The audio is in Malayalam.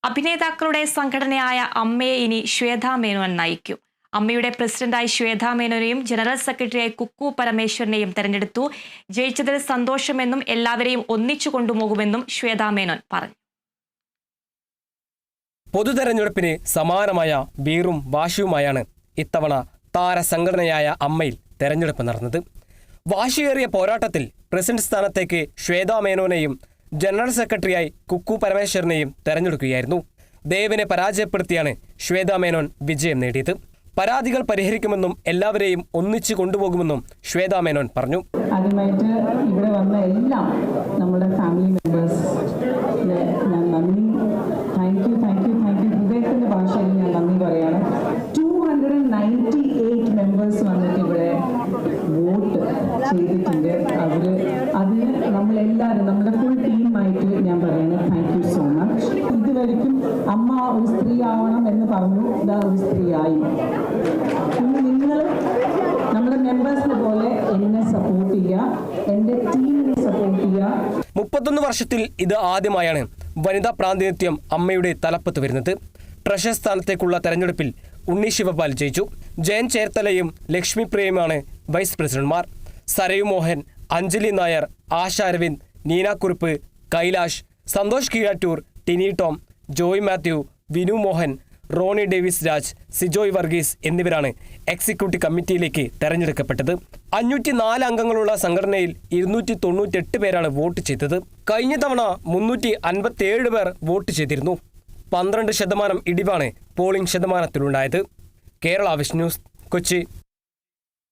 അഭിനേതാക്കളുടെ സംഘടനയായ അമ്മയെ ഇനി ശ്വേതാ മേനോൻ നയിക്കും. അമ്മയുടെ പ്രസിഡന്റായി ശ്വേതാ മേനോനെയും ജനറൽ സെക്രട്ടറിയായി കുക്കു പരമേശ്വരനെയും തെരഞ്ഞെടുത്തു. ജയിച്ചതിൽ സന്തോഷമെന്നും എല്ലാവരെയും ഒന്നിച്ചു കൊണ്ടുപോകുമെന്നും ശ്വേതാ മേനോൻ പറഞ്ഞു. പൊതുതെരഞ്ഞെടുപ്പിന് സമാനമായ വീറും വാശിയുമായാണ് ഇത്തവണ താരസംഘടനയായ അമ്മയിൽ തെരഞ്ഞെടുപ്പ് നടന്നത്. വാശിയേറിയ പോരാട്ടത്തിൽ പ്രസിഡന്റ് സ്ഥാനത്തേക്ക് ശ്വേതാ മേനോനെയും ജനറൽ സെക്രട്ടറിയായി കുക്കു പരമേശ്വരനെയും തെരഞ്ഞെടുക്കുകയായിരുന്നു. ദേവിനെ പരാജയപ്പെടുത്തിയാണ് ശ്വേതാ മേനോൻ വിജയം നേടിയത്. പരാതികൾ പരിഹരിക്കുമെന്നും എല്ലാവരെയും ഒന്നിച്ചു കൊണ്ടുപോകുമെന്നും ശ്വേതാ മേനോൻ പറഞ്ഞു. ആദ്യമായിട്ട് ഇവിടെ വന്ന എല്ലാം നമ്മുടെ ഫാമിലി മെമ്പേഴ്സ് ഞാൻ നന്ദി താങ്ക് യു ഹൃദയത്തിൻ്റെ ഭാഷയിൽ ഞാൻ നന്ദി പറയാണ്. 298 മെമ്പേഴ്സ് വന്നിട്ട് ഇവിടെ വോട്ട് ചെയ്തിട്ടുണ്ട്. അതിന് നമ്മളെല്ലാവരും നമ്മുടെ ഫുൾ ടീമായിട്ട് ഞാൻ പറയണം താങ്ക് യു സോ മച്ച്. ഇതുവരെയ്ക്കും അമ്മ ഒരു സ്ത്രീ ആവണം എന്ന് പറഞ്ഞു, ഇതാ ഒരു സ്ത്രീ ആയി. നിങ്ങൾ നമ്മുടെ മെമ്പേഴ്സിനെ പോലെ എന്നെ സപ്പോർട്ട് ചെയ്യുക, എൻ്റെ ടീമിനെ സപ്പോർട്ട് ചെയ്യുക. 31 വർഷത്തിൽ ഇത് ആദ്യമായാണ് വനിതാ പ്രാതിനിധ്യം അമ്മയുടെ തലപ്പത്ത് വരുന്നത്. ട്രഷർ സ്ഥാനത്തേക്കുള്ള തെരഞ്ഞെടുപ്പിൽ ഉണ്ണി ശിവപാൽ ജയിച്ചു. ജയൻ ചേർത്തലയും ലക്ഷ്മി പ്രിയയുമാണ് വൈസ് പ്രസിഡന്റ്മാർ. സരയു മോഹൻ, അഞ്ജലി നായർ, ആശ അരവിന്ദ്, നീന കുറുപ്പ്, കൈലാഷ്, സന്തോഷ് കീഴാറ്റൂർ, ടിനി ടോം, ജോയ് മാത്യു, വിനു മോഹൻ, റോണി ഡേവിസ് രാജ്, സിജോയ് വർഗീസ് എന്നിവരാണ് എക്സിക്യൂട്ടീവ് കമ്മിറ്റിയിലേക്ക് തെരഞ്ഞെടുക്കപ്പെട്ടത്. 504 അംഗങ്ങളുള്ള സംഘടനയിൽ 298 പേരാണ് വോട്ട് ചെയ്തത്. കഴിഞ്ഞ തവണ 357 പേർ വോട്ട് ചെയ്തിരുന്നു. 12% ഇടിവാണ് പോളിംഗ് ശതമാനത്തിലുണ്ടായത്. Kerala vision news, Kochi.